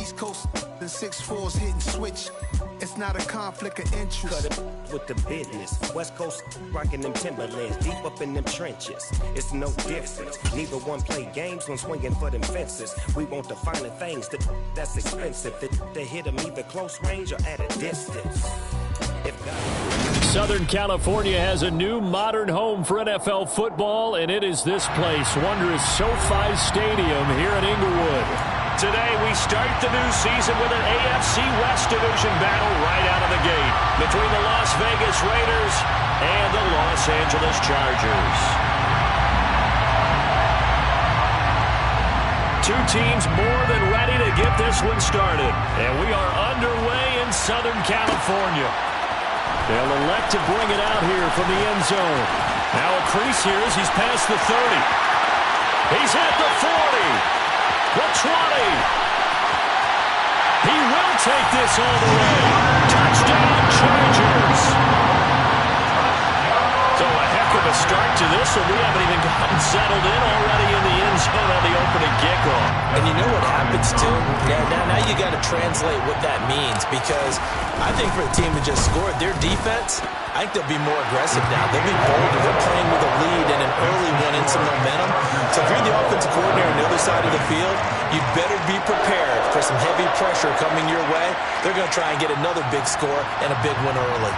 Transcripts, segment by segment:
East Coast, the 6'4's hitting switch. It's not a conflict of interest. Cut it with the business. West Coast rocking them Timberlands, deep up in them trenches. It's no difference. Neither one play games when swinging for them fences. We want the finer things that's expensive. To hit them either close range or at a distance. Southern California has a new modern home for NFL football, and it is this place, wondrous SoFi Stadium here in Inglewood. Today we start the new season with an AFC West Division battle right out of the gate between the Las Vegas Raiders and the Los Angeles Chargers. Two teams more than ready to get this one started, and we are underway in Southern California. They'll elect to bring it out here from the end zone. Now a crease here as he's past the 30. He's at the 40. The 20. He will take this all the way. Touchdown, Chargers. So a heck of a start to this, and we haven't even gotten settled in already in the end zone on the opening kickoff. And you know what happens, too? Now you got to translate what that means, because I think for the team that just scored, their defense, I think they'll be more aggressive now. They'll be bolder. They're playing with a lead and an early one and some momentum. So if you're the offensive coordinator on the other side of the field, you'd better be prepared for some heavy pressure coming your way. They're going to try and get another big score and a big one early.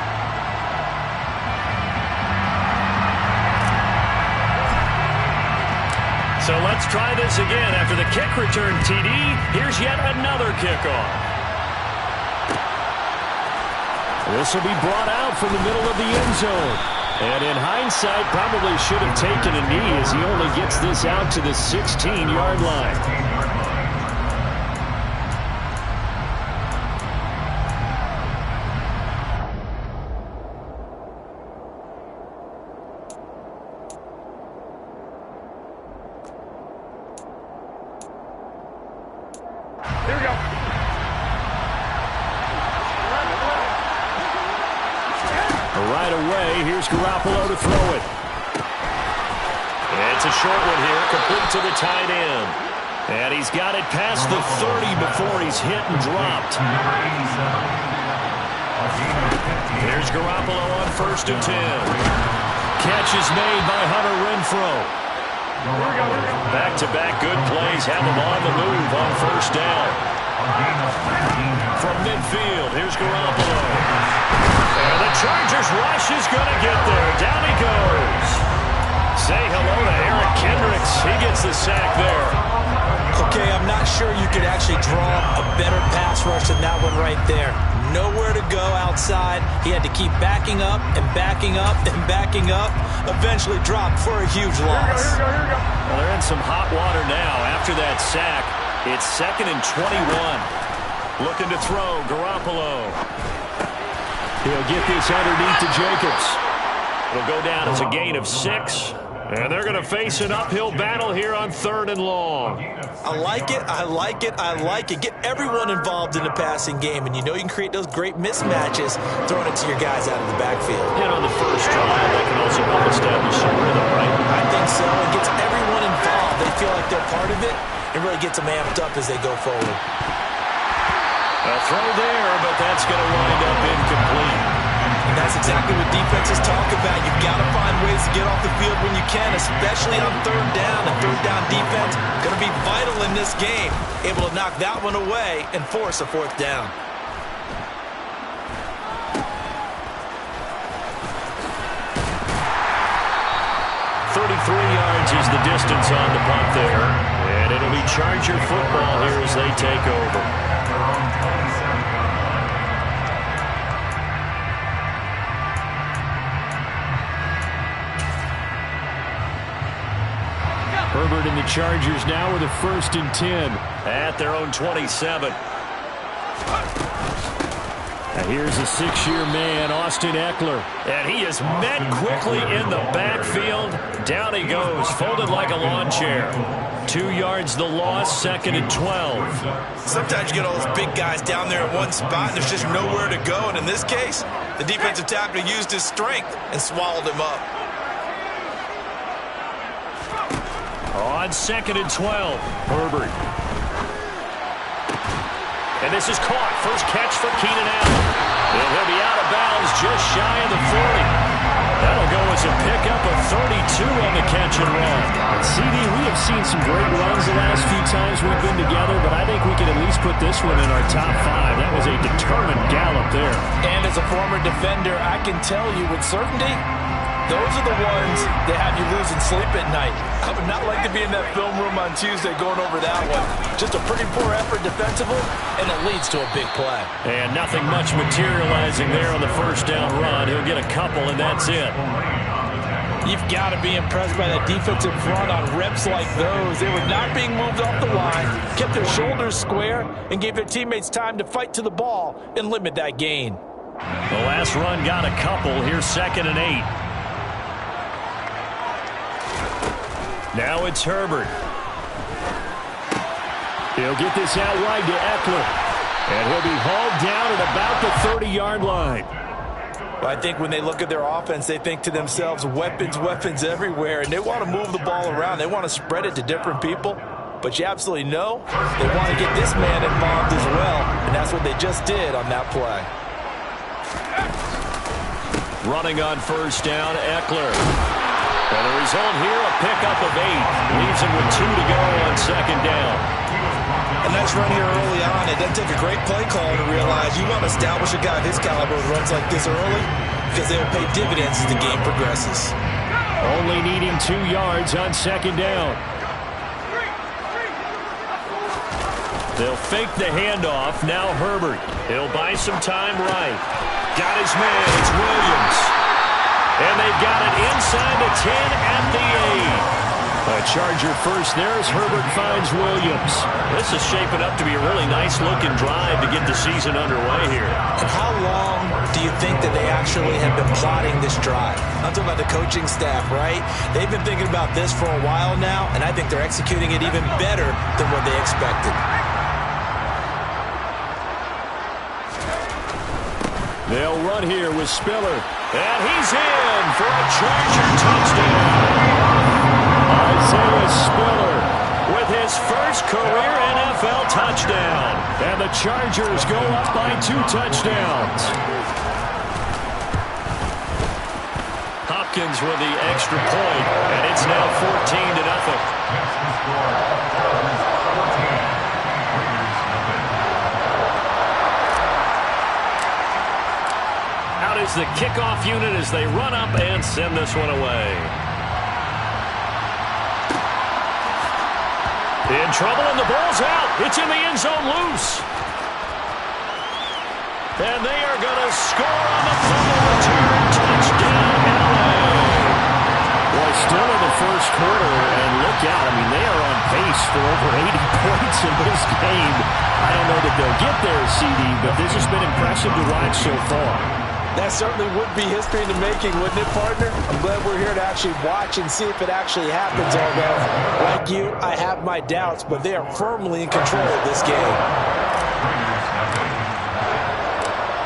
So let's try this again. After the kick return TD, here's yet another kickoff. This will be brought out from the middle of the end zone. And in hindsight, probably should have taken a knee as he only gets this out to the 16-yard line. Garoppolo to throw it. It's a short one here, complete to the tight end. And he's got it past the 30 before he's hit and dropped. Here's Garoppolo on 1st and 10. Catch is made by Hunter Renfrow. Back-to-back good plays have him on the move on 1st down. From midfield, here's Garoppolo. And the Chargers rush is going to get there. Down he goes. Say hello to Eric Kendricks. He gets the sack there. Okay, I'm not sure you could actually draw a better pass rush than that one right there. Nowhere to go outside. He had to keep backing up and backing up and backing up. Eventually dropped for a huge loss. Well, they're in some hot water now after that sack. It's 2nd and 21. Looking to throw, Garoppolo. He'll get this underneath to Jacobs. It'll go down as a gain of 6. And they're going to face an uphill battle here on 3rd and long. I like it, I like it, I like it. Get everyone involved in the passing game, and you know you can create those great mismatches throwing it to your guys out of the backfield. And on the first drive, they can also help establish some rhythm, right? I think so. It gets everyone involved. They feel like they're part of it, and really gets them amped up as they go forward. A throw there, but that's going to wind up incomplete. And that's exactly what defenses talk about. You've got to find ways to get off the field when you can, especially on 3rd down. And 3rd down defense going to be vital in this game. Able to knock that one away and force a 4th down. Yards is the distance on the punt there. And it'll be Charger football here as they take over. Herbert and the Chargers now with a 1st and 10 at their own 27. Now here's a 6-year man, Austin Eckler. And he is met quickly in the backfield. Down he goes, folded like a lawn chair. 2 yards the loss, 2nd and 12. Sometimes you get all those big guys down there in one spot, and there's just nowhere to go. And in this case, the defensive tackle used his strength and swallowed him up. On 2nd and 12, Herbert. And this is caught. First catch for Keenan Allen. And he'll be out of bounds just shy of the 40. That'll go as a pickup of 32 on the catch and run. And CD, we have seen some great runs the last few times we've been together, but I think we can at least put this one in our top 5. That was a determined gallop there. And as a former defender, I can tell you with certainty, those are the ones that have you losing sleep at night. I would not like to be in that film room on Tuesday going over that one. Just a pretty poor effort defensively, and it leads to a big play. And nothing much materializing there on the first down run. He'll get a couple, and that's it. You've got to be impressed by that defensive front on reps like those. They were not being moved off the line, kept their shoulders square, and gave their teammates time to fight to the ball and limit that gain. The last run got a couple. Here's 2nd and 8. Now it's Herbert. He'll get this out wide to Eckler. And he'll be hauled down at about the 30-yard line. Well, I think when they look at their offense, they think to themselves, weapons, weapons everywhere, and they want to move the ball around. They want to spread it to different people. But you absolutely know they want to get this man involved as well, and that's what they just did on that play. Running on first down, Eckler. And the result here, a pickup of 8. Leaves him with 2 to go on 2nd down. A nice run here early on. It doesn't take a great play call to realize you want to establish a guy of his caliber who runs like this early because they'll pay dividends as the game progresses. Only needing 2 yards on 2nd down. They'll fake the handoff. Now Herbert. He'll buy some time right. Got his man. It's Williams. And they've got it inside the 10 at the 8. A Charger first there as Herbert finds Williams. This is shaping up to be a really nice-looking drive to get the season underway here. And how long do you think that they actually have been plotting this drive? I'm talking about the coaching staff, right? They've been thinking about this for a while now, and I think they're executing it even better than what they expected. They'll run here with Spiller. And he's in for a Charger touchdown. Isaiah Spiller with his first career NFL touchdown. And the Chargers go up by 2 touchdowns. Hopkins with the extra point, and it's now 14-0. Is the kickoff unit as they run up and send this one away. In trouble, and the ball's out. It's in the end zone loose. And they are going to score on the fumble return. Touchdown, LA. Boy, still in the first quarter, and look out. I mean, they are on pace for over 80 points in this game. I don't know that they'll get there, CD, but this has been impressive to watch so far. That certainly would be history in the making, wouldn't it, partner? I'm glad we're here to actually watch and see if it actually happens, although, like you, I have my doubts, but they are firmly in control of this game.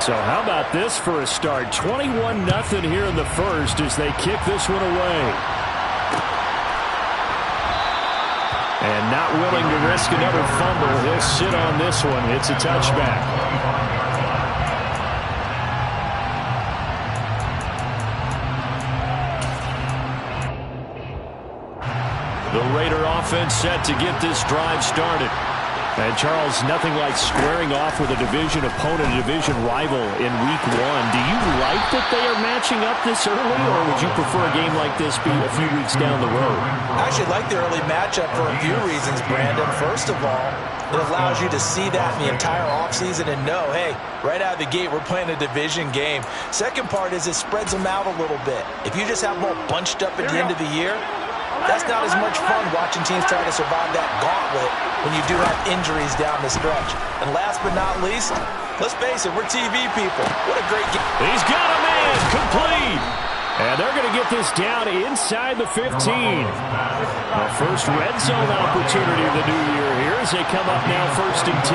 So how about this for a start? 21-0 here in the first as they kick this one away. And not willing to risk another fumble. He'll sit on this one. It's a touchback. The Raider offense set to get this drive started. And, Charles, nothing like squaring off with a division opponent, a division rival in Week 1. Do you like that they are matching up this early, or would you prefer a game like this be a few weeks down the road? I actually like the early matchup for a few reasons, Brandon. First of all, it allows you to see that in the entire offseason and know, hey, right out of the gate, we're playing a division game. Second part is it spreads them out a little bit. If you just have them all bunched up at the end of the year, that's not as much fun watching teams try to survive that gauntlet when you do have injuries down the stretch. And last but not least, let's face it, we're TV people. What a great game. He's got a man, complete. And they're going to get this down inside the 15. The first red zone opportunity of the new year here as they come up now 1st and 10.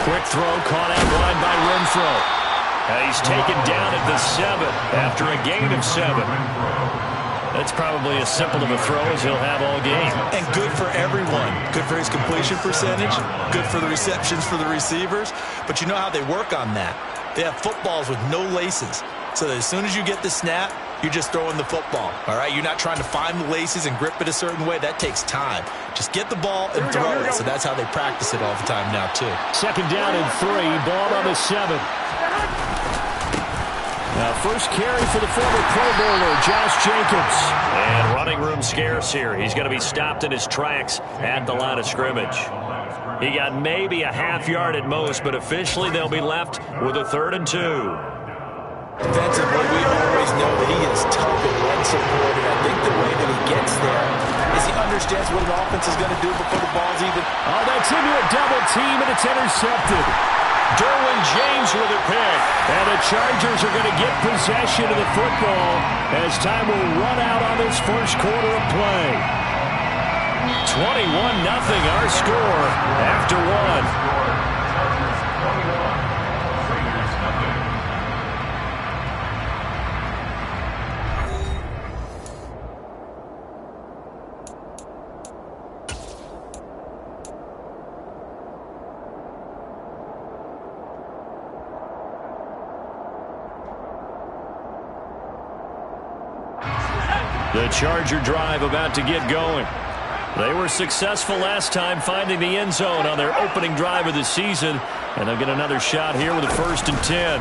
Quick throw caught out wide by Renfro. And he's taken down at the 7 after a gain of 7. That's probably as simple of a throw as he'll have all game. And good for everyone. Good for his completion percentage. Good for the receptions for the receivers. But you know how they work on that. They have footballs with no laces. So that as soon as you get the snap, you're just throwing the football. All right? You're not trying to find the laces and grip it a certain way. That takes time. Just get the ball and throw it. So that's how they practice it all the time now, too. Second down and 3. Ball on the 7. Now, first carry for the former Pro Bowler, Josh Jacobs. And running room scarce here. He's going to be stopped in his tracks at the line of scrimmage. He got maybe a half yard at most, but officially they'll be left with a 3rd and 2. Defensively, we always know that he is tough and run support, and I think the way that he gets there is he understands what an offense is going to do before the ball's even. Oh, that's into a double team, and it's intercepted. Derwin James with a pick. And the Chargers are going to get possession of the football as time will run out on this first quarter of play. 21-0 our score after 1. The Charger drive about to get going. They were successful last time finding the end zone on their opening drive of the season, and they'll get another shot here with a 1st and 10.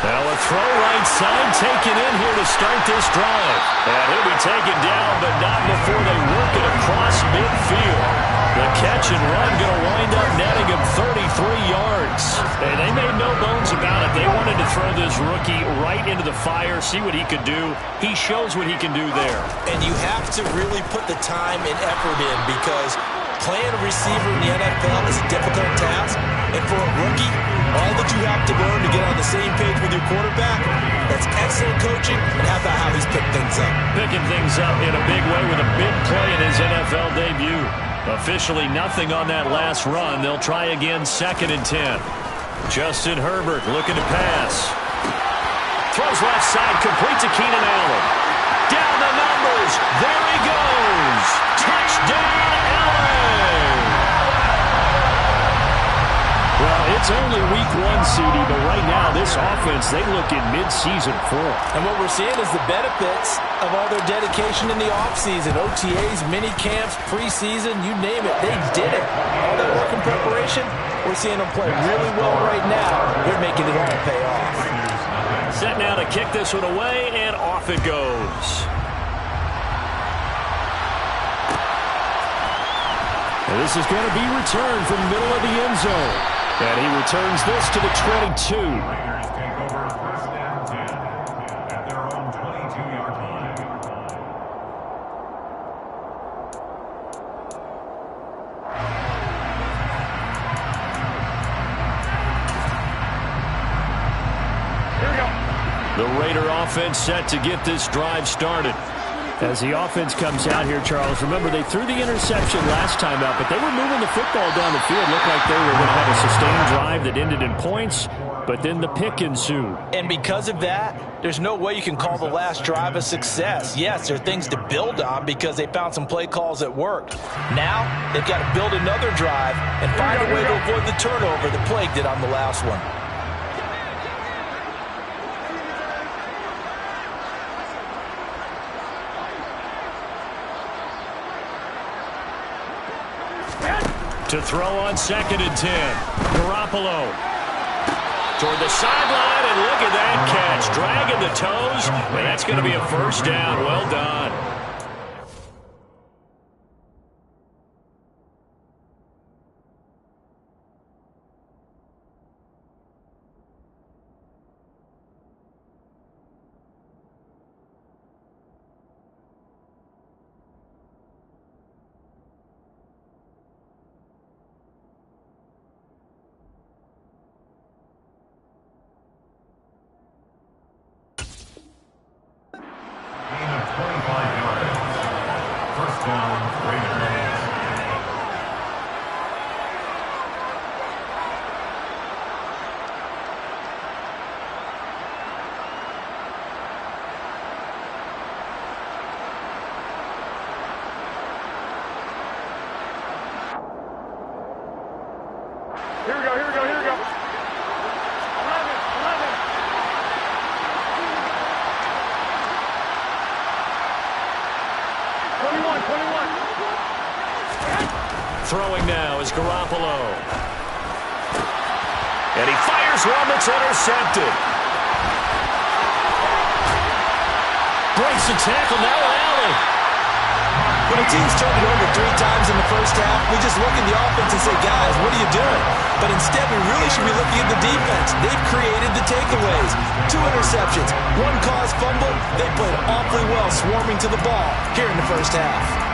Now a throw right side taken in here to start this drive. And he'll be taken down, but not before they work it across midfield. The catch and run going to wind up netting him 33 yards. And they made no bones about it. They wanted to throw this rookie right into the fire, see what he could do. He shows what he can do there. And you have to really put the time and effort in because playing a receiver in the NFL is a difficult task. And for a rookie, all that you have to learn to get on the same page with your quarterback, that's excellent coaching. And how about how he's picked things up? Picking things up in a big way with a big play in his NFL debut. Officially nothing on that last run. They'll try again 2nd and 10. Justin Herbert looking to pass. Throws left side, complete to Keenan Allen. Down the numbers. There he goes. Touchdown, Allen. Well, it's only week 1, CD, but right now this offense, they look in mid-season form. And what we're seeing is the benefits of all their dedication in the offseason. OTAs, mini camps, preseason, you name it, they did it. All that work and preparation, we're seeing them play really well right now. They're making it all pay off. Set now to kick this one away, and off it goes. And this is going to be returned from the middle of the end zone. And he returns this to the 22. Raiders take over 1st and 10 at their own 22-yard line. Here we go. The Raider offense set to get this drive started. As the offense comes out here, Charles, remember they threw the interception last time out, but they were moving the football down the field. Looked like they were going to have a sustained drive that ended in points, but then the pick ensued. And because of that, there's no way you can call the last drive a success. Yes, there are things to build on because they found some play calls that worked. Now, they've got to build another drive and find a way to avoid the turnover that plagued it on the last one. To throw on 2nd and 10. Garoppolo toward the sideline, and look at that catch. Dragging the toes, and that's going to be a 1st down. Well done. Gain of 25 yards. Throwing now is Garoppolo. And he fires one that's intercepted. Breaks the tackle, now Allen. When a team's turned it over 3 times in the first half, we just look at the offense and say, guys, what are you doing? But instead, we really should be looking at the defense. They've created the takeaways. 2 interceptions, 1 caused fumble. They played awfully well swarming to the ball here in the first half.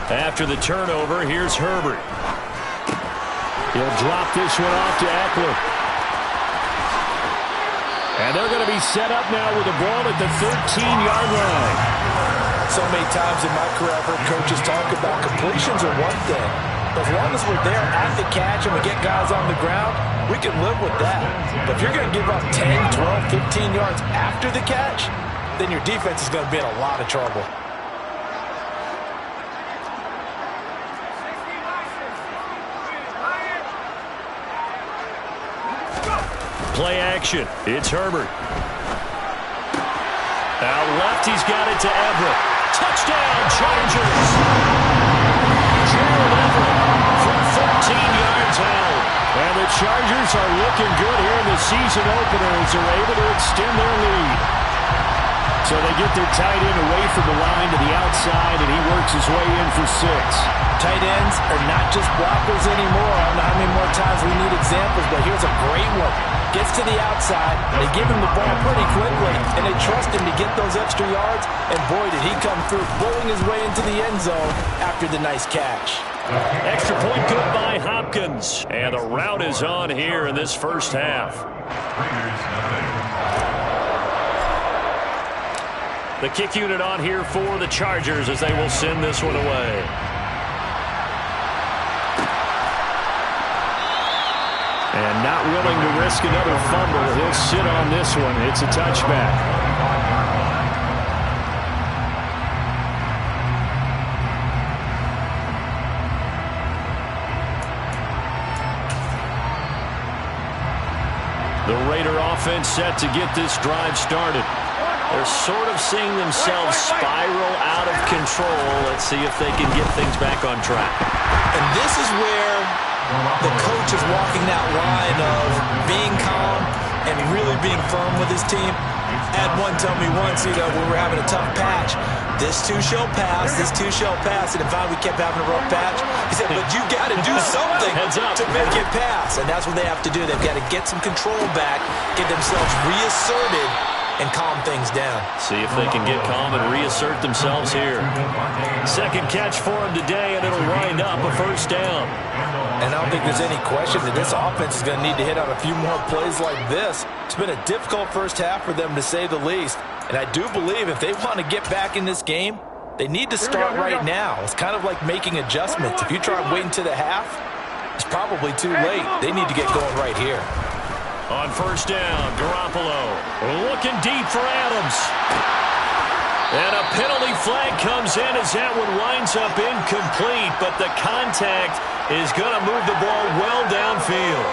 After the turnover, here's Herbert. He'll drop this one off to Eckler. And they're going to be set up now with the ball at the 13-yard line. So many times in my career, I've heard coaches talk about completions are one thing. But as long as we're there at the catch and we get guys on the ground, we can live with that. But if you're going to give up 10, 12, 15 yards after the catch, then your defense is going to be in a lot of trouble. Play action. It's Herbert. Out left, he's got it to Everett. Touchdown, Chargers. Gerald Everett from 14 yards out. And the Chargers are looking good here in the season opener as they're able to extend their lead. So they get their tight end away from the line to the outside, and he works his way in for 6. Tight ends are not just blockers anymore. I don't know how many more times we need examples, but here's a great one. Gets to the outside, they give him the ball pretty quickly, and they trust him to get those extra yards, and boy, did he come through, bowling his way into the end zone after the nice catch. Extra point good by Hopkins, and the route is on here in this first half. The kick unit on here for the Chargers as they will send this one away. And not willing to risk another fumble. He'll sit on this one. It's a touchback. The Raider offense set to get this drive started. They're sort of seeing themselves spiral out of control. Let's see if they can get things back on track. And this is where the coach is walking that line of being calm and really being firm with his team. Had one tell me once, when we were having a tough patch, this too shall pass, this too shall pass. And if we kept having a rough patch, he said, but you got to do something to make it pass. And that's what they have to do. They've got to get some control back, get themselves reasserted, and calm things down. See if they can get calm and reassert themselves here. Second catch for him today, and it'll wind up a first down. And I don't think there's any question that this offense is going to need to hit on a few more plays like this. It's been a difficult first half for them, to say the least. And I do believe if they want to get back in this game, they need to start right now. It's kind of like making adjustments. If you try waiting to the half, it's probably too late. They need to get going right here. On first down, Garoppolo looking deep for Adams. And a penalty flag comes in as that one winds up incomplete, but the contact is going to move the ball well downfield.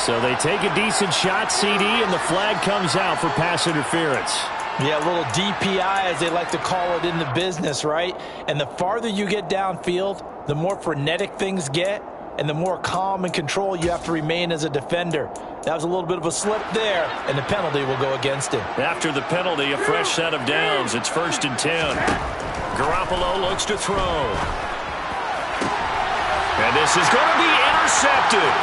So they take a decent shot, CD, and the flag comes out for pass interference. Yeah, a little DPI, as they like to call it in the business, right? And the farther you get downfield, the more frenetic things get, and the more calm and control you have to remain as a defender. That was a little bit of a slip there, and the penalty will go against him. After the penalty, a fresh set of downs. It's 1st and 10. Garoppolo looks to throw. And this is going to be intercepted.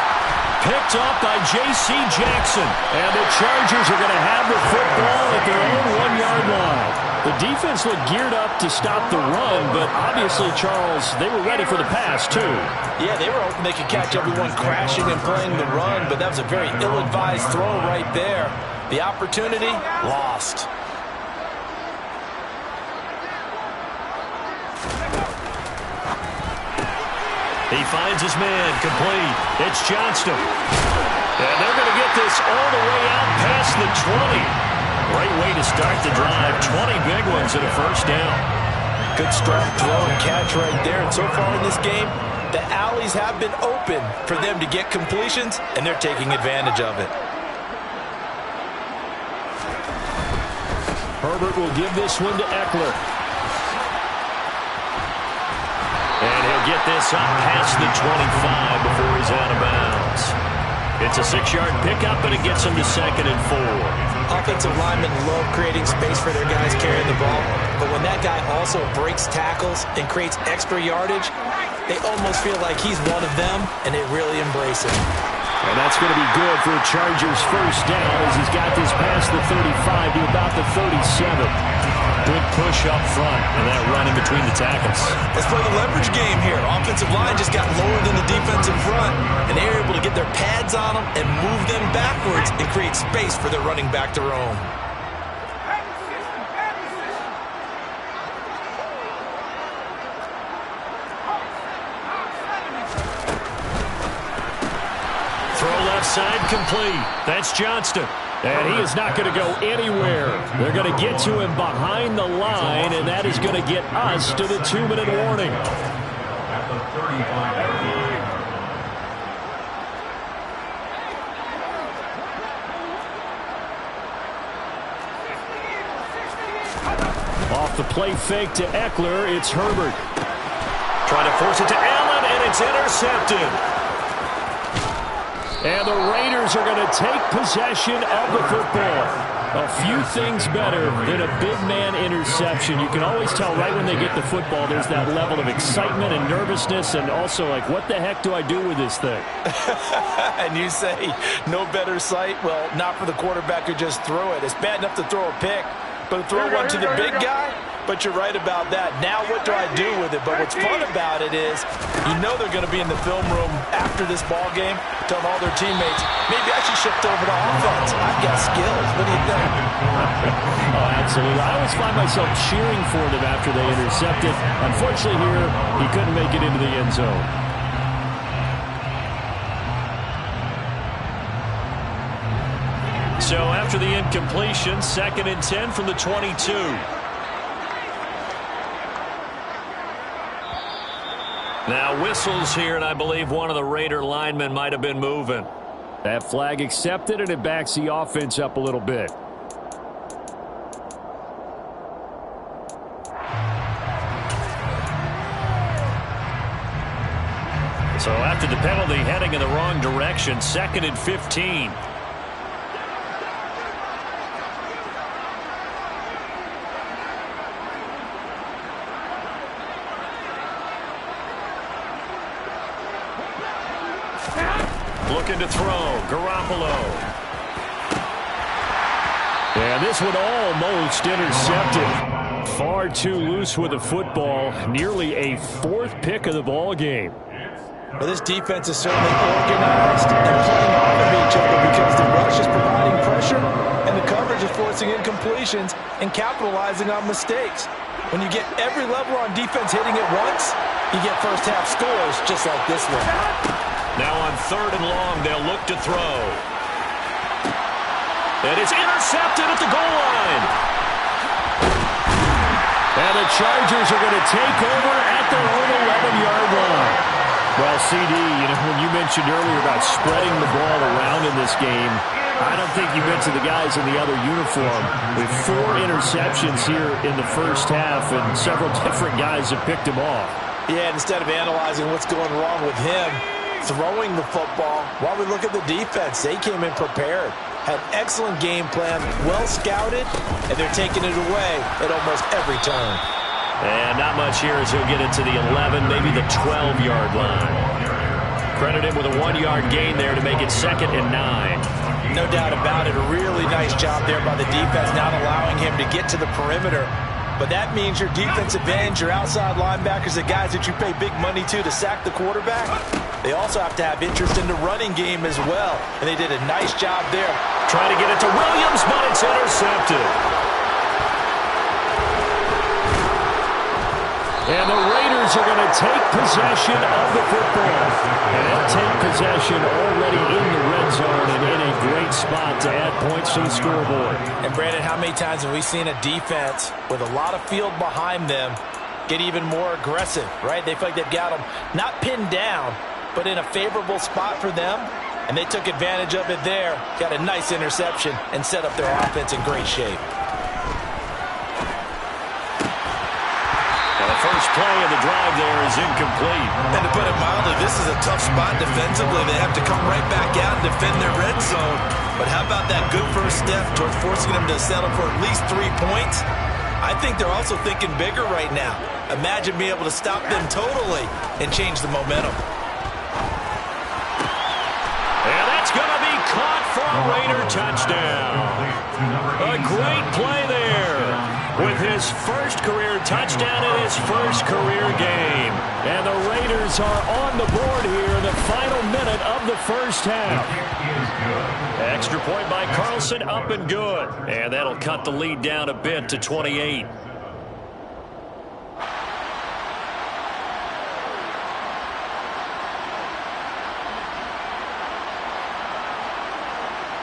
Picked up by J.C. Jackson. And the Chargers are going to have the football at their own 1-yard line. The defense looked geared up to stop the run, but obviously, Charles, they were ready for the pass, too. Yeah, they were hoping they could catch everyone crashing and playing the run, but that was a very ill-advised throw right there. The opportunity, lost. He finds his man, complete. It's Johnston. And they're going to get this all the way out past the 20. Great way to start the drive. 20 big ones and a first down. Good strong throw and catch right there. And so far in this game, the alleys have been open for them to get completions, and they're taking advantage of it. Herbert will give this one to Eckler. And he'll get this up past the 25 before he's out of bounds. It's a 6-yard pickup, and it gets him to 2nd and 4. Offensive linemen love creating space for their guys carrying the ball, but when that guy also breaks tackles and creates extra yardage, they almost feel like he's one of them, and they really embrace it. And that's going to be good for a Chargers first down as he's got this past the 35 to about the 37. Good push up front, and that run in between the tackles. Let's play the leverage game here. Offensive line just got lower than the defense in front, and they were able to get their pads on them and move them backwards and create space for their running back to roam. Throw left side complete. That's Johnston. And he is not going to go anywhere. They're going to get to him behind the line, and that is going to get us to the 2-minute warning. At the 35-yard line. Off the play fake to Eckler, it's Herbert. Trying to force it to Allen, and it's intercepted. And the Raiders are going to take possession of the football. A few things better than a big man interception. You can always tell right when they get the football, there's that level of excitement and nervousness, and also like, what the heck do I do with this thing? And you say, no better sight? Well, not for the quarterback who just threw it. It's bad enough to throw a pick, but to throw one to the big guy? But you're right about that. Now what do I do with it? But what's fun about it is you know they're going to be in the film room after this ball game telling all their teammates, maybe I should shift over to offense. I've got skills. What do you think? Oh, absolutely. I always find myself cheering for them after they intercept it. Unfortunately here, he couldn't make it into the end zone. So after the incompletion, 2nd and 10 from the 22. Now whistles here, and I believe one of the Raider linemen might have been moving. That flag accepted, and it backs the offense up a little bit. So after the penalty, heading in the wrong direction, 2nd and 15. Looking to throw, Garoppolo. And this one almost intercepted. Far too loose with the football. Nearly a 4th pick of the ball game. Well, this defense is certainly organized and playing off of each other because the rush is providing pressure and the coverage is forcing incompletions and capitalizing on mistakes. When you get every level on defense hitting at once, you get first half scores just like this one. Now on 3rd and long, they'll look to throw. And it's intercepted at the goal line. And the Chargers are going to take over at their own 11-yard line. Well, CD, when you mentioned earlier about spreading the ball around in this game, I don't think you mentioned the guys in the other uniform. With 4 interceptions here in the first half, and several different guys have picked him off. Yeah, instead of analyzing what's going wrong with him, throwing the football, while we look at the defense, they came in prepared, had excellent game plan, well scouted, and they're taking it away at almost every turn. And not much here as he'll get it to the 11, maybe the 12-yard line. Credit him with a 1-yard gain there to make it 2nd and 9. No doubt about it. A really nice job there by the defense, not allowing him to get to the perimeter. But that means your defensive ends, your outside linebackers, the guys that you pay big money to sack the quarterback, they also have to have interest in the running game as well. And they did a nice job there. Trying to get it to Williams, but it's intercepted. And the Raiders Raiders are going to take possession of the football. And they'll take possession already in the red zone and in a great spot to add points to the scoreboard. And Brandon, how many times have we seen a defense with a lot of field behind them get even more aggressive, right? They feel like they've got them not pinned down, but in a favorable spot for them. And they took advantage of it there, got a nice interception, and set up their offense in great shape. And the first play of the drive there is incomplete. And to put it mildly, this is a tough spot defensively. They have to come right back out and defend their red zone. But how about that good first step towards forcing them to settle for at least 3 points? I think they're also thinking bigger right now. Imagine being able to stop them totally and change the momentum. And that's going to be caught for a Raider touchdown. A great play there with his first career touchdown in his first career game. And the Raiders are on the board here in the final minute of the first half. Extra point by Carlson, up and good. And that'll cut the lead down a bit to 28.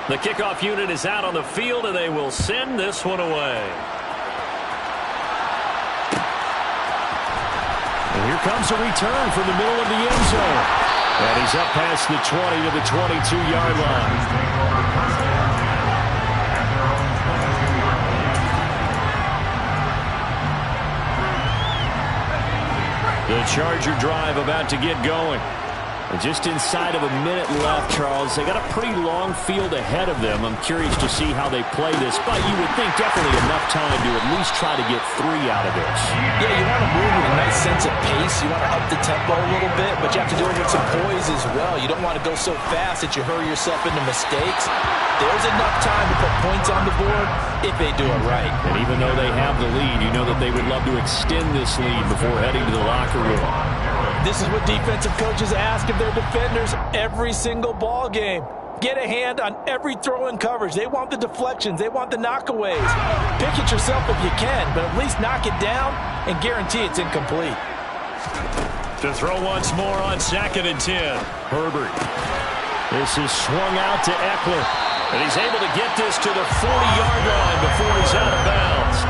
The kickoff unit is out on the field, and they will send this one away. And here comes a return from the middle of the end zone. And he's up past the 20 to the 22-yard line. The Charger drive about to get going. And just inside of a minute left, Charles, they got a pretty long field ahead of them. I'm curious to see how they play this, but you would think definitely enough time to at least try to get 3 out of this. Yeah, you want to move with a nice sense of pace. You want to up the tempo a little bit, but you have to do it with some poise as well. You don't want to go so fast that you hurry yourself into mistakes. There's enough time to put points on the board if they do it right. And even though they have the lead, you know that they would love to extend this lead before heading to the locker room. This is what defensive coaches ask of their defenders every single ball game. Get a hand on every throw in coverage. They want the deflections. They want the knockaways. Pick it yourself if you can, but at least knock it down and guarantee it's incomplete. To throw once more on 2nd and 10. Herbert. This is swung out to Eckler. And he's able to get this to the 40-yard line before he's out of bounds.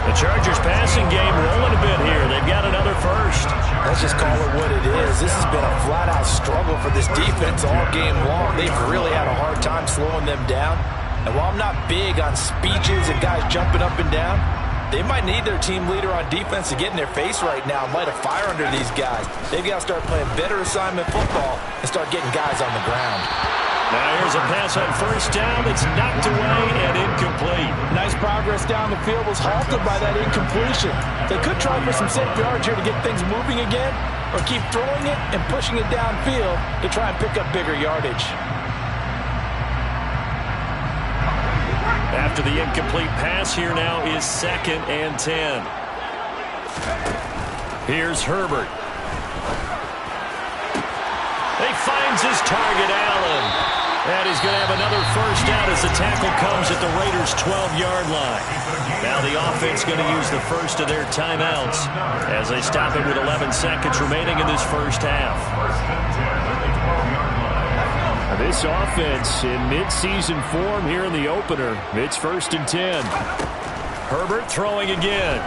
The Chargers passing game rolling a bit here. They've got another first. Let's just call it what it is. This has been a flat-out struggle for this defense all game long. They've really had a hard time slowing them down. And while I'm not big on speeches and guys jumping up and down, they might need their team leader on defense to get in their face right now and light a fire under these guys. They've got to start playing better assignment football and start getting guys on the ground. Now here's a pass on first down. It's knocked away and incomplete. Nice progress down the field was halted by that incompletion. They could try for some safe yards here to get things moving again, or keep throwing it and pushing it downfield to try and pick up bigger yardage. After the incomplete pass, here now is 2nd and 10. Here's Herbert. He finds his target, Allen. And he's going to have another first down as the tackle comes at the Raiders' 12-yard line. Now the offense going to use the first of their timeouts as they stop it with 11 seconds remaining in this first half. This offense in mid-season form here in the opener. It's 1st and 10. Herbert throwing again.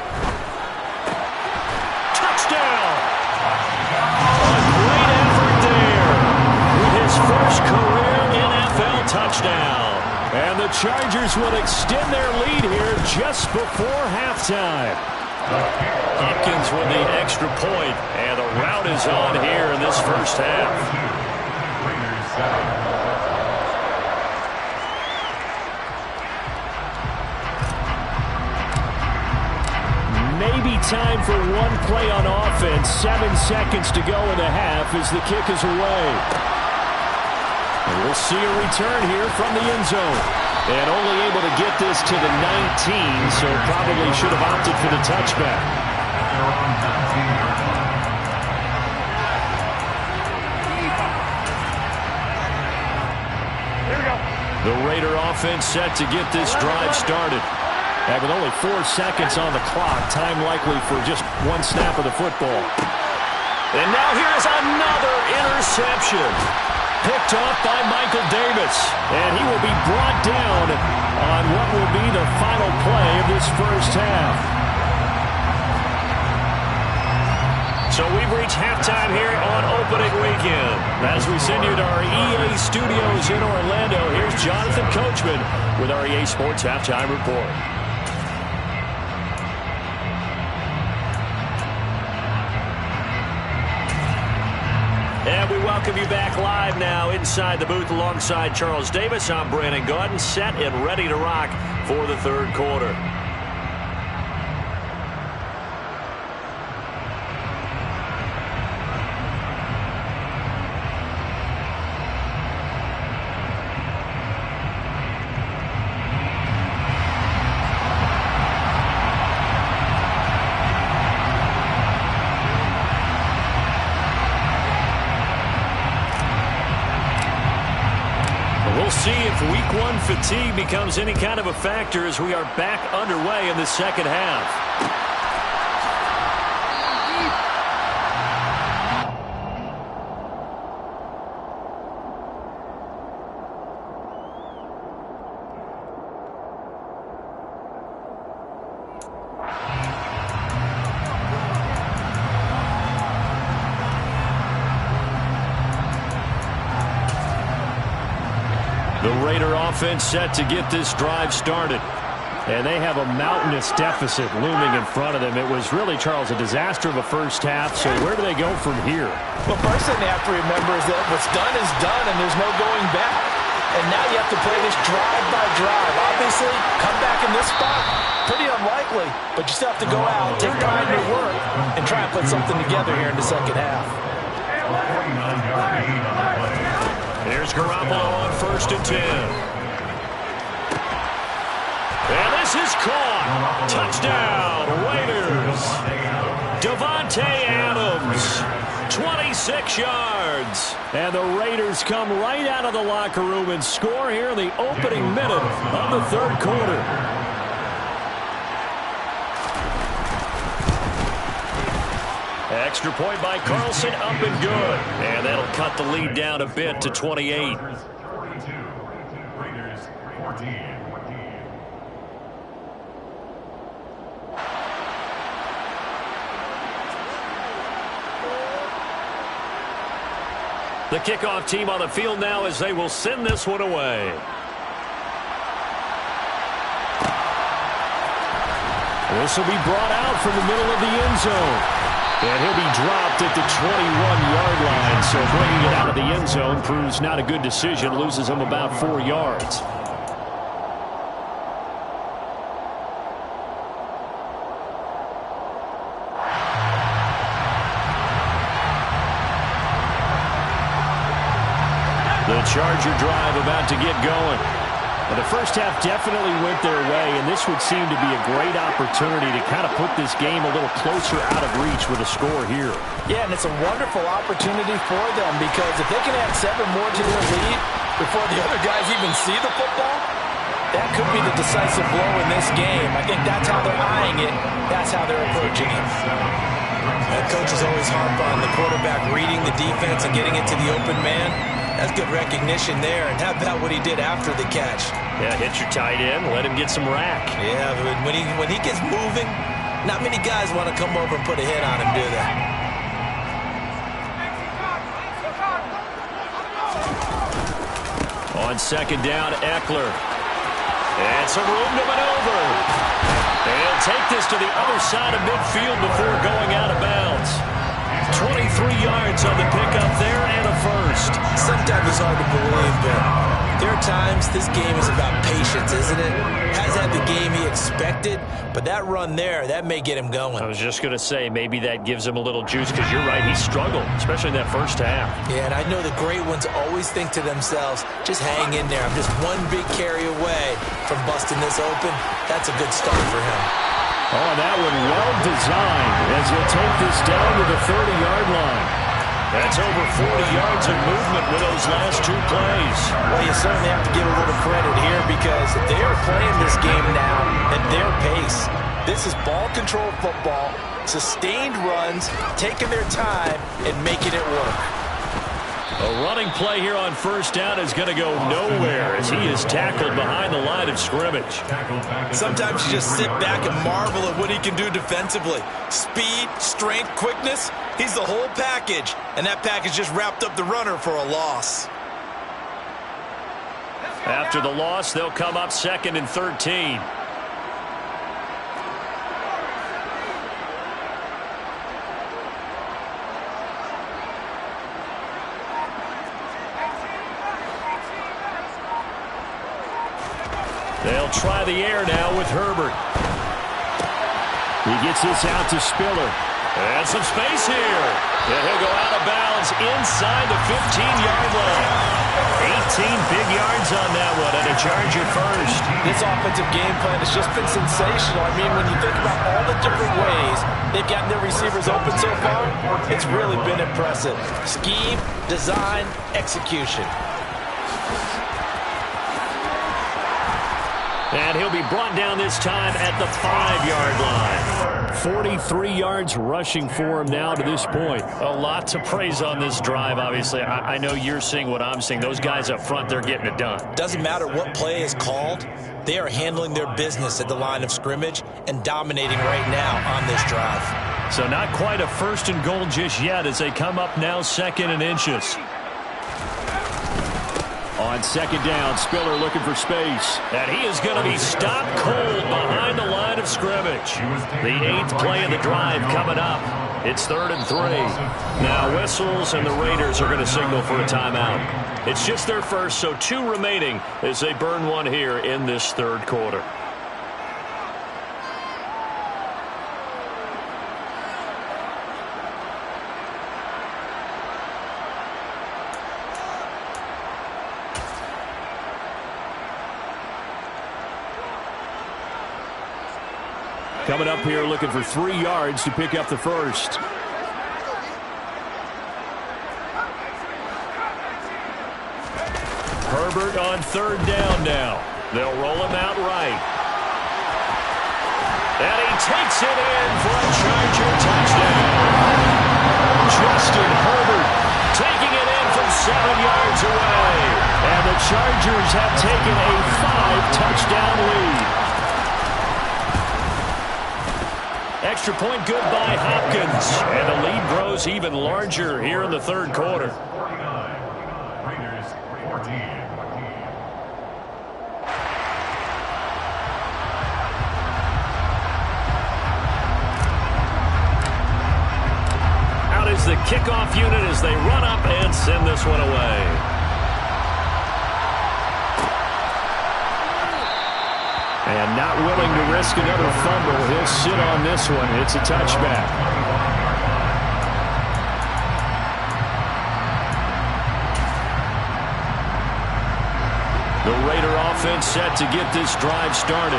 Touchdown! A great effort there with his first career NFL touchdown. And the Chargers will extend their lead here just before halftime. Hopkins with the extra point, and the route is on here in this first half. Maybe time for one play on offense. 7 seconds to go in the half as the kick is away. And we'll see a return here from the end zone. And only able to get this to the 19, so probably should have opted for the touchback. The Raider offense set to get this drive started. And with only 4 seconds on the clock, time likely for just one snap of the football. And now here's another interception. Picked off by Michael Davis. And he will be brought down on what will be the final play of this first half. So we've reached halftime here on opening weekend. As we send you to our EA studios in Orlando, here's Jonathan Coachman with our EA Sports Halftime Report. And we welcome you back live now inside the booth alongside Charles Davis. I'm Brandon Gaudin, set and ready to rock for the third quarter. We'll see if week one fatigue becomes any kind of a factor as we are back underway in the second half. The Raider offense set to get this drive started. And they have a mountainous deficit looming in front of them. It was really, Charles, a disaster of a first half. So where do they go from here? Well, first thing they have to remember is that what's done is done, and there's no going back. And now you have to play this drive by drive. Obviously, come back in this spot, pretty unlikely. But you still have to go out, take time to work, and try and put something together here in the second half. Here's Garoppolo on 1st and 10. And this is caught. Touchdown, Raiders. Davante Adams, 26 yards. And the Raiders come right out of the locker room and score here in the opening minute of the third quarter. Extra point by Carlson, up and good. And that'll cut the lead down a bit to 28. The kickoff team on the field now as they will send this one away. This will be brought out from the middle of the end zone. And he'll be dropped at the 21-yard line. So bringing it out of the end zone proves not a good decision. Loses him about 4 yards. The Charger drive about to get going. Well, the first half definitely went their way, and this would seem to be a great opportunity to kind of put this game a little closer out of reach with a score here. Yeah, and it's a wonderful opportunity for them because if they can add 7 more to their lead before the other guys even see the football, that could be the decisive blow in this game. I think that's how they're eyeing it. That's how they're approaching it. That coach is always harp on the quarterback reading the defense and getting it to the open man. That's good recognition there. And how about what he did after the catch? Yeah, hit your tight end, let him get some rack. Yeah, but when he gets moving, not many guys want to come over and put a hit on him, do they? On second down, Eckler. And some room to maneuver. And he'll take this to the other side of midfield before going out of bounds. 23 yards on the pickup there and a first. Sometimes it's hard to believe, but there are times this game is about patience, isn't it? Has had the game he expected, but that run there, that may get him going. I was just going to say, maybe that gives him a little juice because you're right, he struggled, especially in that first half. Yeah, and I know the great ones always think to themselves, just hang in there. I'm just one big carry away from busting this open. That's a good start for him. Oh, that one well designed as he'll take this down to the 30-yard line. That's over 40 yards of movement with those last 2 plays. Well, you certainly have to give a little credit here because they are playing this game now at their pace. This is ball control football. Sustained runs, taking their time, and making it work. A running play here on first down is going to go nowhere as he is tackled behind the line of scrimmage. Sometimes you just sit back and marvel at what he can do defensively. Speed, strength, quickness, he's the whole package. And that package just wrapped up the runner for a loss. After the loss, they'll come up 2nd and 13. They'll try the air now with Herbert. He gets this out to Spiller. And some space here. And he'll go out of bounds inside the 15-yard line. 18 big yards on that one, and a Charger first. This offensive game plan has just been sensational. I mean, when you think about all the different ways they've gotten their receivers open so far, it's really been impressive. Scheme, design, execution. And he'll be brought down this time at the 5-yard line. 43 yards rushing for him now to this point. A lot to praise on this drive, obviously. I know you're seeing what I'm seeing. Those guys up front, they're getting it done. Doesn't matter what play is called. They are handling their business at the line of scrimmage and dominating right now on this drive. So not quite a 1st and goal just yet as they come up now 2nd and inches. On 2nd down, Spiller looking for space. And he is going to be stopped cold behind the line of scrimmage. The 8th play of the drive coming up. It's 3rd and 3. Now whistles and the Raiders are going to signal for a timeout. It's just their first, so 2 remaining as they burn one here in this 3rd quarter. Coming up here looking for 3 yards to pick up the first. Herbert on 3rd down now. They'll roll him out right. And he takes it in for a Charger touchdown. Justin Herbert taking it in from 7 yards away. And the Chargers have taken a 5-touchdown lead. Extra point good by Hopkins. And the lead grows even larger here in the 3rd quarter. 49, Raiders 14. Out is the kickoff unit as they run up and send this one away. And not willing to risk another fumble. He'll sit on this one. It's a touchback. The Raider offense set to get this drive started.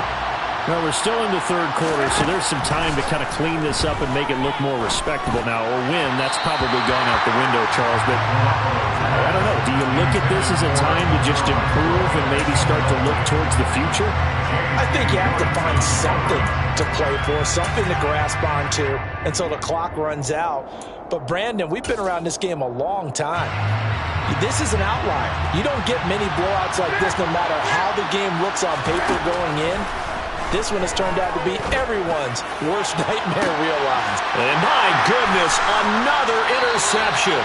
Well, we're still in the 3rd quarter, so there's some time to kind of clean this up and make it look more respectable now. Or win, that's probably gone out the window, Charles. But I don't know. Do you look at this as a time to just improve and maybe start to look towards the future? I think you have to find something to play for, something to grasp onto until the clock runs out. But, Brandon, we've been around this game a long time. This is an outlier. You don't get many blowouts like this no matter how the game looks on paper going in. This one has turned out to be everyone's worst nightmare realized. And my goodness, another interception.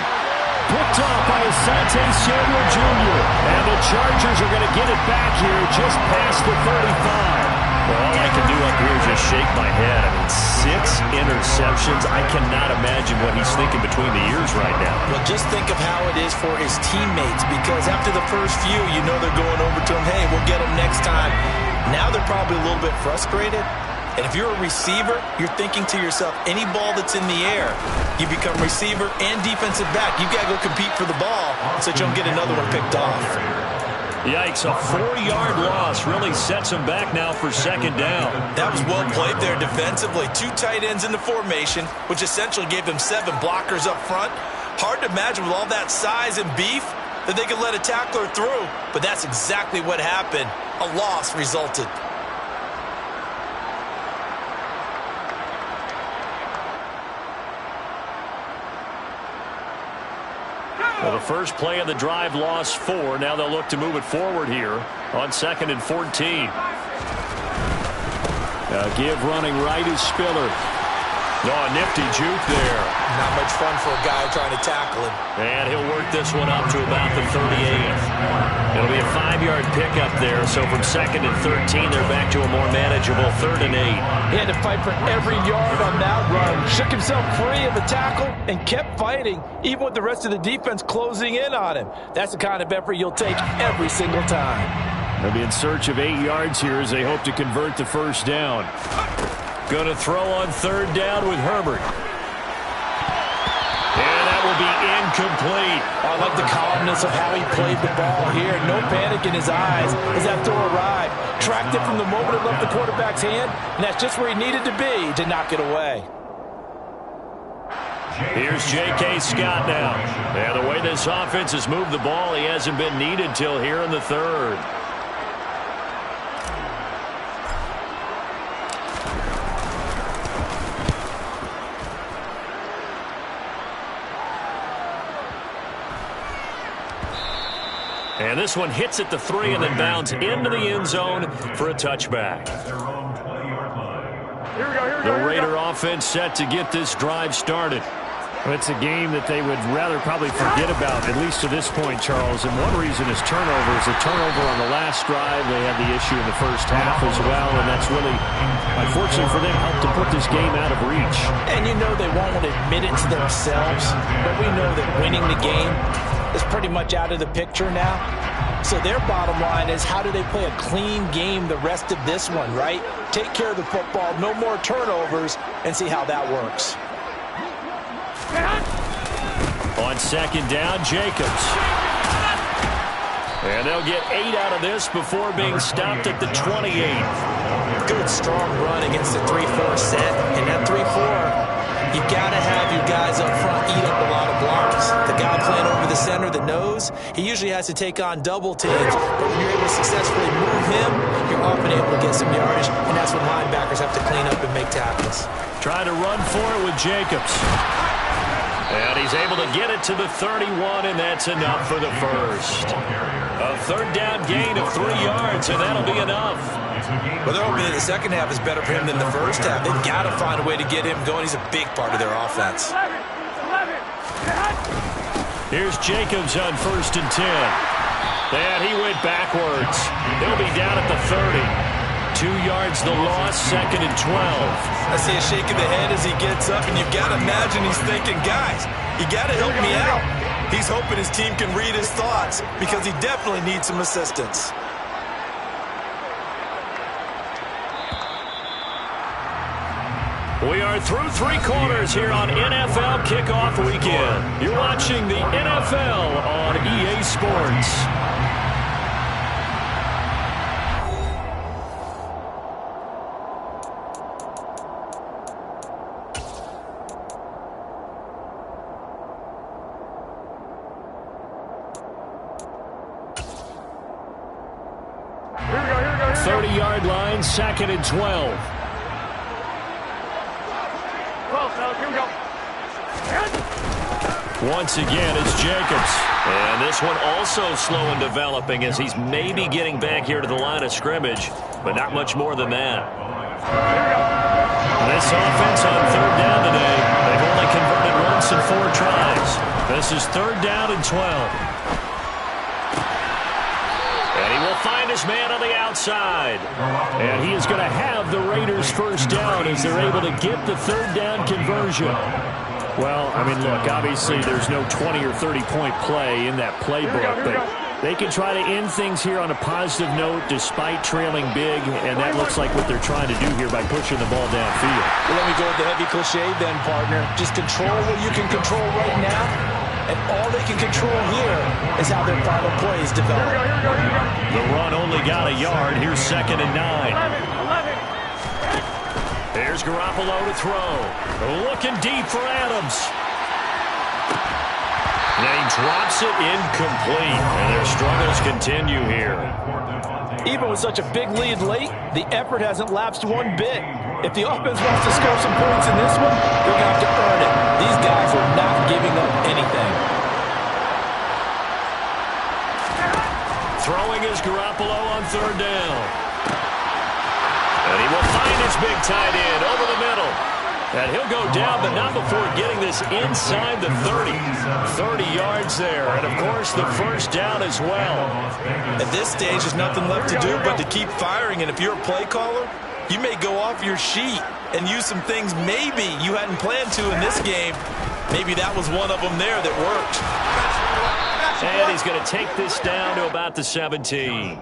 Picked off by Asante Samuel Jr. And the Chargers are going to get it back here just past the 35. Well, all I can do up here is just shake my head. I mean, 6 interceptions. I cannot imagine what he's thinking between the ears right now. Well, just think of how it is for his teammates, because after the first few, you know they're going over to him, hey, we'll get him next time. Now they're probably a little bit frustrated. And if you're a receiver, you're thinking to yourself, any ball that's in the air, you become receiver and defensive back. You've got to go compete for the ball so that you don't get another one picked off. Yikes, a 4-yard loss really sets him back now for 2nd down. That was well played there defensively. 2 tight ends in the formation, which essentially gave them 7 blockers up front. Hard to imagine with all that size and beef that they could let a tackler through. But that's exactly what happened. A loss resulted. Well, the first play of the drive lost 4. Now they'll look to move it forward here on 2nd and 14. Give running right is Spiller. Oh, a nifty juke there. Not much fun for a guy trying to tackle him. And he'll work this one up to about the 38. It'll be a 5-yard pickup there. So from 2nd and 13, they're back to a more manageable 3rd and 8. He had to fight for every yard on that run. Shook himself free of the tackle and kept fighting, even with the rest of the defense closing in on him. That's the kind of effort you'll take every single time. They'll be in search of 8 yards here as they hope to convert the first down. Going to throw on 3rd down with Herbert. And that will be incomplete. I like the calmness of how he played the ball here. No panic in his eyes as that throw arrived. Tracked it from the moment it left the quarterback's hand, and that's just where he needed to be to knock it away. Here's J.K. Scott now. And the way this offense has moved the ball, he hasn't been needed till here in the 3rd. And this one hits at the 3 and then bounds into the end zone for a touchback. The Raider offense set to get this drive started. Well, it's a game that they would rather probably forget about, at least to this point, Charles. And one reason is turnovers. A turnover on the last drive. They had the issue in the first half as well, and that's really, unfortunately for them, helped to put this game out of reach. And you know they won't want to admit it to themselves, but we know that winning the game is pretty much out of the picture now. So their bottom line is, how do they play a clean game the rest of this one, right? Take care of the football, no more turnovers, and see how that works. On 2nd down, Jacobs. And they'll get 8 out of this before being stopped at the 28. Good, strong run against the 3-4 set. And that 3-4, you got to have your guys up front eat up a lot of blocks. The guy playing over the center, the nose, he usually has to take on double teams. But when you're able to successfully move him, you're often able to get some yardage, and that's when linebackers have to clean up and make tackles. Trying to run for it with Jacobs. And he's able to get it to the 31, and that's enough for the first. A 3rd down gain of 3 yards, and that'll be enough. Well, they're hoping that the second half is better for him than the first half. They've got to find a way to get him going. He's a big part of their offense. Here's Jacobs on 1st and 10. And he went backwards. He'll be down at the 30. 2 yards the loss, 2nd and 12. I see a shake of the head as he gets up, and you've got to imagine he's thinking, guys, you got to help me out. He's hoping his team can read his thoughts because he definitely needs some assistance. We are through 3 quarters here on NFL Kickoff Weekend. You're watching the NFL on EA Sports. Here we go. 30-yard line, 2nd and 12. Here we go. Once again, it's Jacobs. And this one also slow in developing as he's maybe getting back here to the line of scrimmage, but not much more than that. This offense on 3rd down today, they've only converted once in 4 tries. This is 3rd down and 12. And he will find his man on the outside. And he is going to have the Raiders first down as they're able to get the 3rd down conversion. Well, I mean, look, obviously there's no 20 or 30-point play in that playbook, but they can try to end things here on a positive note despite trailing big, and that looks like what they're trying to do here by pushing the ball downfield. Well, let me go with the heavy cliche then, partner. Just control what you can control right now, and all they can control here is how their final plays develop. The run only got a yard. Here's 2nd and 9. Here's Garoppolo to throw. Looking deep for Adams. And he drops it incomplete. And their struggles continue here. Even with such a big lead late, the effort hasn't lapsed one bit. If the offense wants to score some points in this one, they're going to have to earn it. These guys are not giving up anything. Throwing is Garoppolo on third down. And he will find his big tight end over the middle. And he'll go down, but not before getting this inside the 30. 30 yards there. And, of course, the first down as well. At this stage, there's nothing left to do but to keep firing. And if you're a play caller, you may go off your sheet and use some things maybe you hadn't planned to in this game. Maybe that was one of them there that worked. And he's going to take this down to about the 17.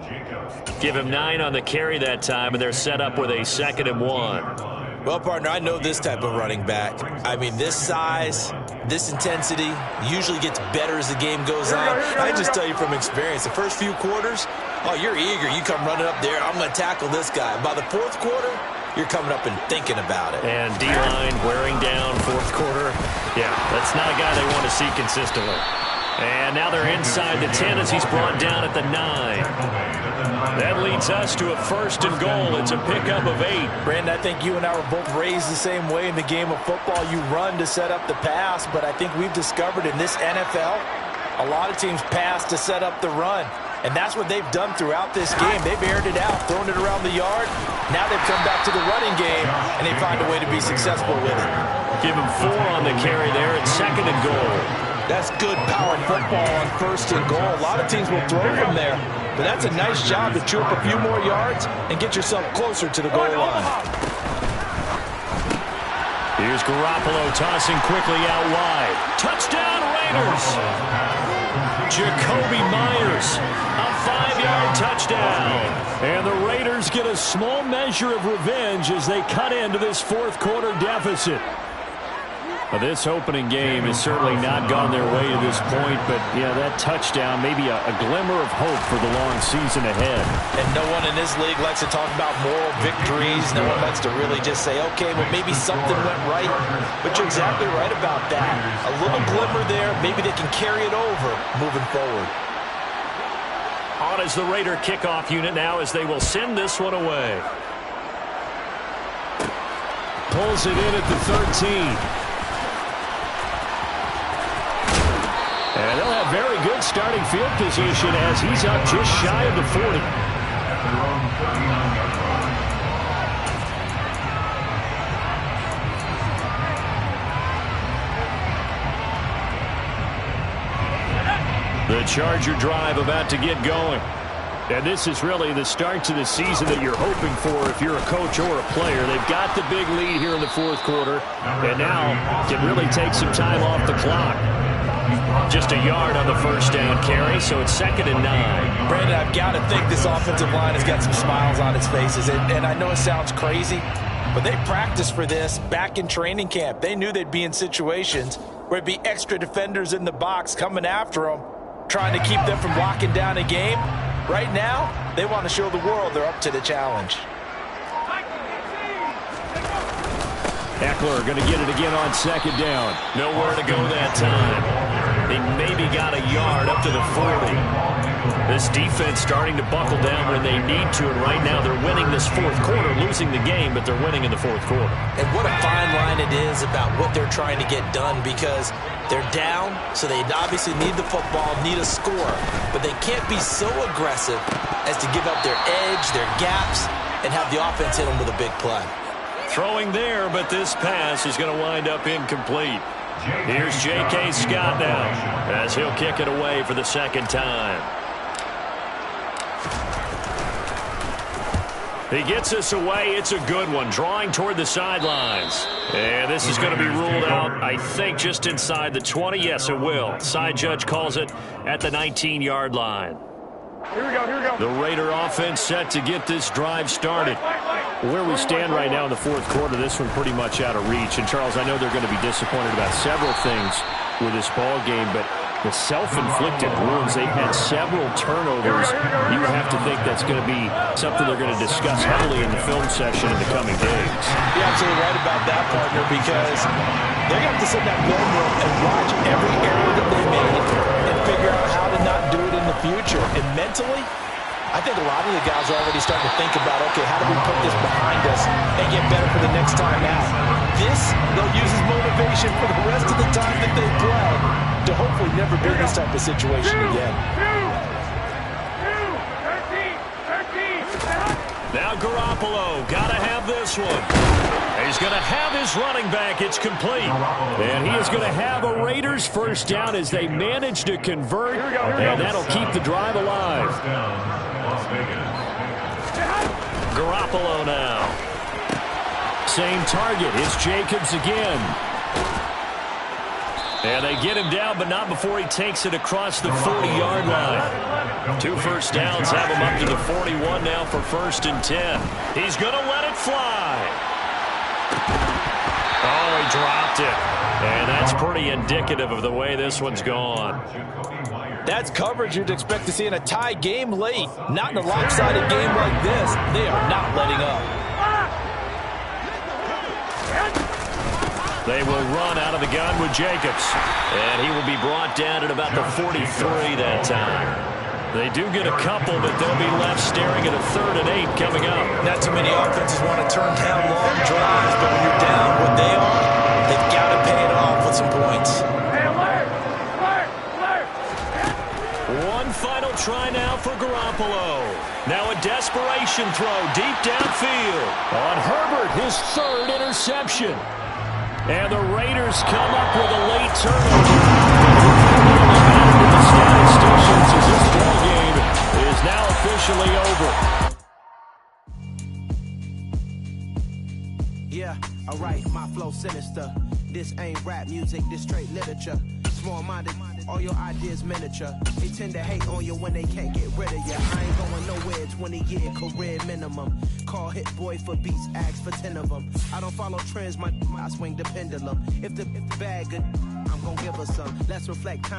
Give him 9 on the carry that time, and they're set up with a 2nd and 1. Well, partner, I know this type of running back. I mean, this size, this intensity usually gets better as the game goes on. I just tell you from experience, the first few quarters, oh, you're eager. You come running up there, I'm going to tackle this guy. By the 4th quarter, you're coming up and thinking about it. And D-line wearing down 4th quarter. Yeah, that's not a guy they want to see consistently. And now they're inside the 10 as he's brought down at the 9. That leads us to a 1st and goal. It's a pickup of 8. Brandon, I think you and I were both raised the same way in the game of football. You run to set up the pass, but I think we've discovered in this NFL, a lot of teams pass to set up the run. And that's what they've done throughout this game. They've aired it out, thrown it around the yard. Now they've come back to the running game, and they find a way to be successful with it. Give him 4 on the carry there. It's 2nd and goal. That's good power football on 1st and goal. A lot of teams will throw from there, but that's a nice job to chew up a few more yards and get yourself closer to the goal line. Here's Garoppolo tossing quickly out wide. Touchdown Raiders! Jacoby Myers, a 5-yard touchdown. And the Raiders get a small measure of revenge as they cut into this 4th quarter deficit. Well, this opening game has certainly not gone their way to this point, but, yeah, that touchdown, maybe a glimmer of hope for the long season ahead. And no one in this league likes to talk about moral victories. No one likes to really just say, okay, well, maybe something went right. But you're exactly right about that. A little glimmer there. Maybe they can carry it over moving forward. On is the Raider kickoff unit now as they will send this one away. Pulls it in at the 13. And they'll have very good starting field position as he's up just shy of the 40. The Charger drive about to get going. And this is really the start to the season that you're hoping for if you're a coach or a player. They've got the big lead here in the 4th quarter, and now can really take some time off the clock. Just a yard on the 1st down carry, so it's 2nd and 9. Brandon, I've got to think this offensive line has got some smiles on its faces. And I know it sounds crazy, but they practiced for this back in training camp. They knew they'd be in situations where it'd be extra defenders in the box coming after them, trying to keep them from locking down a game. Right now, they want to show the world they're up to the challenge. Eckler going to get it again on 2nd down. Nowhere to go that time. They maybe got a yard up to the 40. This defense starting to buckle down when they need to, and right now they're winning this 4th quarter, losing the game, but they're winning in the 4th quarter. And what a fine line it is about what they're trying to get done, because they're down, so they obviously need the football, need a score, but they can't be so aggressive as to give up their edge, their gaps, and have the offense hit them with a big play. Throwing there, but this pass is going to wind up incomplete. Here's J.K. Scott now as he'll kick it away for the 2nd time. He gets us away. It's a good one, drawing toward the sidelines. And this is going to be ruled out, I think, just inside the 20. Yes, it will. Side judge calls it at the 19-yard line. Here we go. The Raider offense set to get this drive started. Where we stand right now in the 4th quarter, this one pretty much out of reach. And, Charles, I know they're going to be disappointed about several things with this ball game, but the self-inflicted wounds, they've had several turnovers. You would have to think that's going to be something they're going to discuss heavily in the film session in the coming days. You're absolutely right about that, partner, because they're going to have to sit in that film room and watch every error that they made and figure out how to not do it in the future. And mentally, I think a lot of the guys are already starting to think about, okay, how do we put this behind us and get better for the next time out? This, they'll use as motivation for the rest of the time that they play to hopefully never be in this type of situation again. Now Garoppolo, gotta have this one. He's going to have his running back. It's complete. And he is going to have a Raiders first down as they manage to convert, and that'll keep the drive alive. Garoppolo now. Same target. It's Jacobs again. And they get him down, but not before he takes it across the 40-yard line. 2 first downs have him up to the 41 now for 1st and 10. He's going to let it fly. Oh, he dropped it. And that's pretty indicative of the way this one's gone. That's coverage you'd expect to see in a tie game late. Not in a lopsided game like this. They are not letting up. They will run out of the gun with Jacobs. And he will be brought down at about the 43 that time. They do get a couple, but they'll be left staring at a 3rd and 8 coming up. Not too many offenses want to turn down long drives, but when you're down what they are, they've got to pay it off with some points. One final try now for Garoppolo. Now a desperation throw deep downfield. On Herbert, his 3rd interception. And the Raiders come up with a late turnover. The statisticians as this ball game is now officially over. Yeah, alright, my flow sinister. This ain't rap music, this straight literature. Small-minded, all your ideas miniature. They tend to hate on you when they can't get rid of you. I ain't going nowhere, 20-year career minimum. Call Hit Boy for beats, ask for 10 of them. I don't follow trends, I swing the pendulum. If the bag good, I'm gonna give her some. Let's reflect time.